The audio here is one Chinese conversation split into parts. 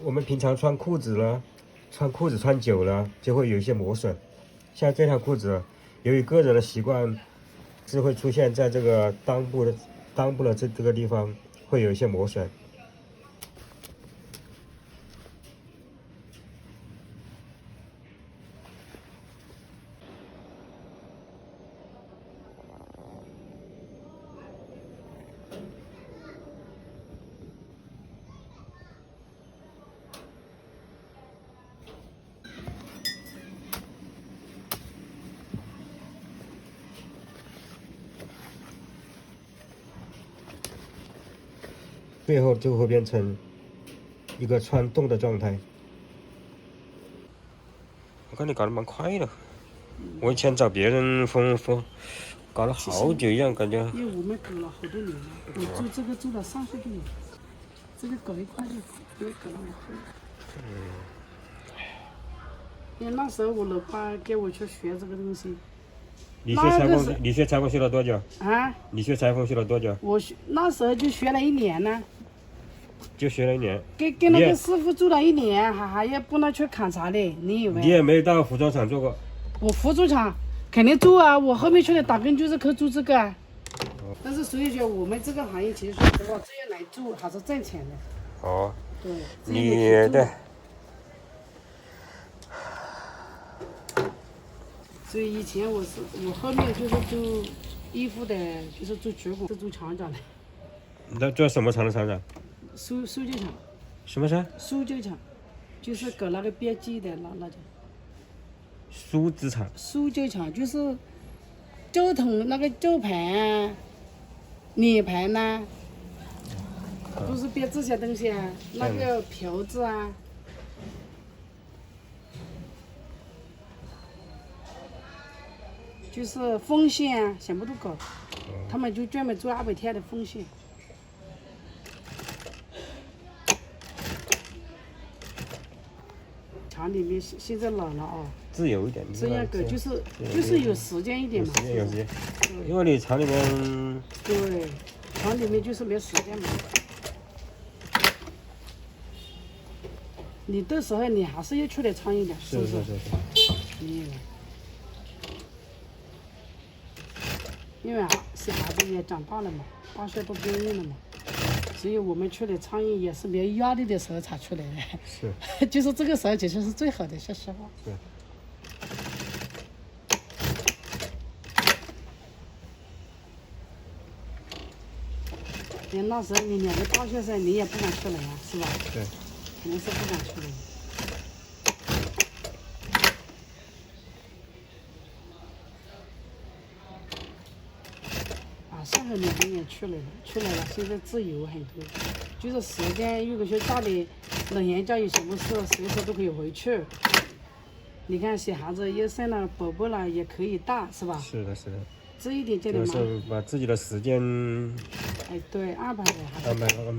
我们平常穿裤子了，穿裤子穿久了就会有一些磨损。像这条裤子，由于个人的习惯，是会出现在这个裆部的这个地方会有一些磨损。最后就会变成一个穿洞的状态。我看你搞得蛮快的，我以前找别人缝，搞了好久一样，感觉。因为我们搞了好多年了，我做这个做了30多年，这个搞一块就好，因为搞了好多。因为那时候我老爸给我去学这个东西。你学裁缝学了多久？啊？你学裁缝学了多久？我那时候就学了1年呢。就学了1年。跟那个师傅做了1年，还要帮他去砍柴的，你以为？你也没到服装厂做过。我服装厂肯定做啊，我后面去的打工就是靠做这个啊。但是所以说我们这个行业其实说实话，这样来做还是挣钱的。哦。对。你对。所以以前我后面就是做衣服的，就是做织工，是做厂长的。你在做什么厂的厂长？塑胶厂。什么厂？塑胶厂，就是搞那个编辑的那种。梳子厂。塑胶厂就是胶桶那个胶盘啊、脸盘呐，都是编这些东西啊，那个瓢子啊。就是风线啊，什么都搞，他们就专门做200天的风线。厂里面现在老了啊，自由一点。这样搞就是有时间一点嘛。有时间。因为你厂里面。对，厂里面就是没时间嘛。你到时候你还是要出来创业的，是不是？因为小孩子也长大了嘛，8岁都毕业了嘛，所以我们出来创业也是没压力的时候才出来的。是。就是这个时候其实是最好的，说实话。对。你那时候你2个大学生，你也不敢出来呀，是吧？对。肯定是不敢出来。上海2个也出来了，现在自由很多，就是时间，如果说家里老人家有什么事，随时都可以回去。你看小孩子要生了宝宝了，也可以带，是吧？是的，是的。这一点真的就是把自己的时间。哎，对，安排的还是。安排过来。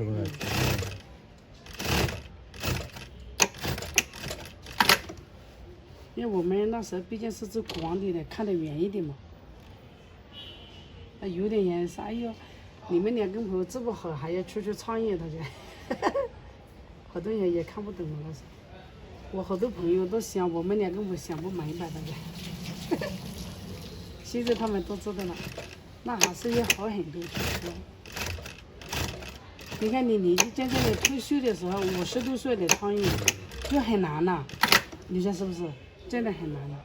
因为我们那时候毕竟是做广电的，看得远一点嘛。有点人说：“哎呦，你们2公婆这么好，还要出去创业？”他就，好多人也看不懂那时候。我好多朋友都想我们2公婆想不明白的。现在他们都知道了，那还是要好很多。你看你年纪渐渐的退休的时候，50多岁的创业就很难了，你说是不是？真的很难了。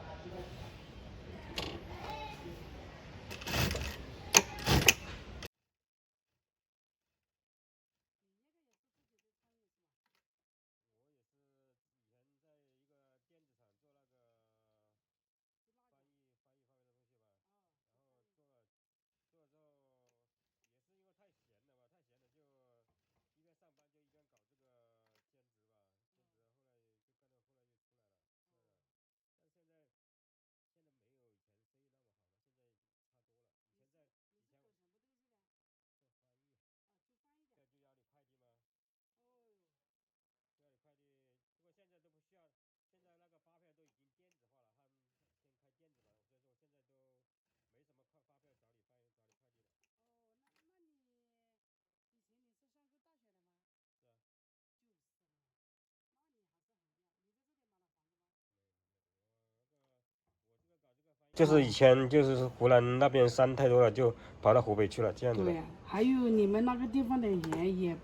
就是以前就是湖南那边山太多了，就跑到湖北去了，这样子的对。呀、还有你们那个地方的盐也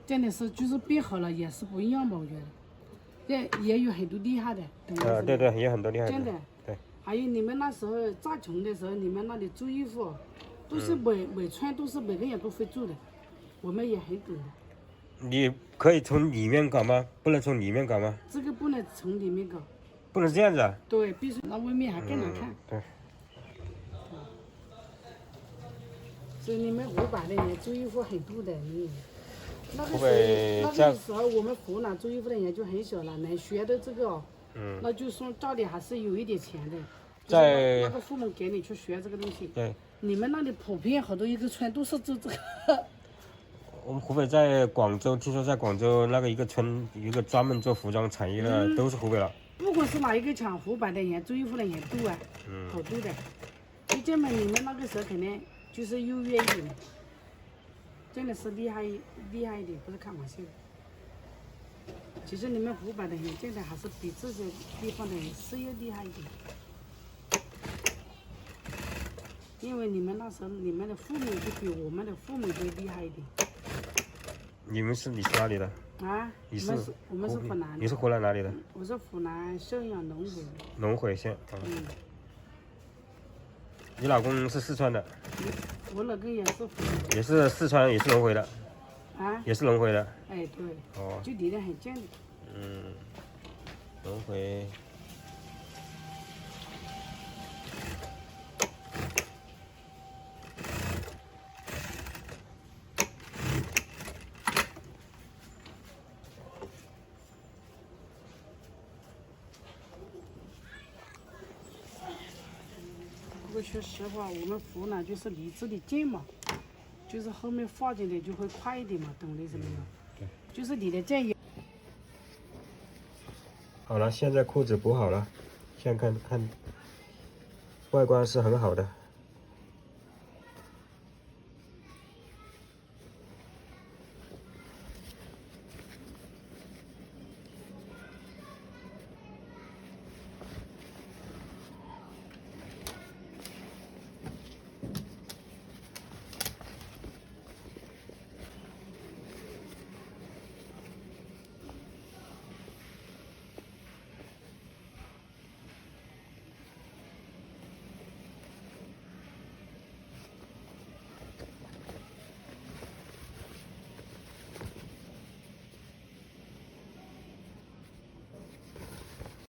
真的是就是变好了，也是不一样吧？我觉得，也有很多厉害的，懂我意思吗？对对，也有很多厉害的。真的。对。还有你们那时候炸穷的时候，你们那里做衣服，都是每穿都是每个人都会做的，我们也很懂的。你可以从里面搞吗？不能从里面搞吗？这个不能从里面搞，不能这样子啊。对，必须那外面还更难看。对。所以你们湖北的人做衣服很多的，那个湖北那个时候我们湖南做衣服的人就很少了，能学的这个，那就说到底还是有一点钱的。在那个父母给你去学这个东西。对。你们那里普遍好多一个村都是做这个。我们湖北在广州，听说在广州那个一个村，一个专门做服装产业的，都是湖北了。不管是哪一个厂，湖北的人做衣服的人多啊，好多的。就这么你们那个时候肯定就是优越一点，真的是厉害一点，不是开玩笑的。其实你们湖北的人真的还是比这些地方的人是要厉害一点，因为你们那时候你们的父母就比我们的父母都厉害一点。你是哪里的？啊，我们是湖南的。你是湖南哪里的？我是湖南邵阳龙回的。龙回县。你老公是四川的？我老公也是湖南。也是四川，也是龙回的。啊？也是龙回的。哎，对。哦。就离得很近的。龙回。不过说实话，我们湖南就是离这里近嘛，就是后面发展的就会快一点嘛，懂我的意思没有？对。就是离得近。好了，现在裤子补好了，现在看看，外观是很好的。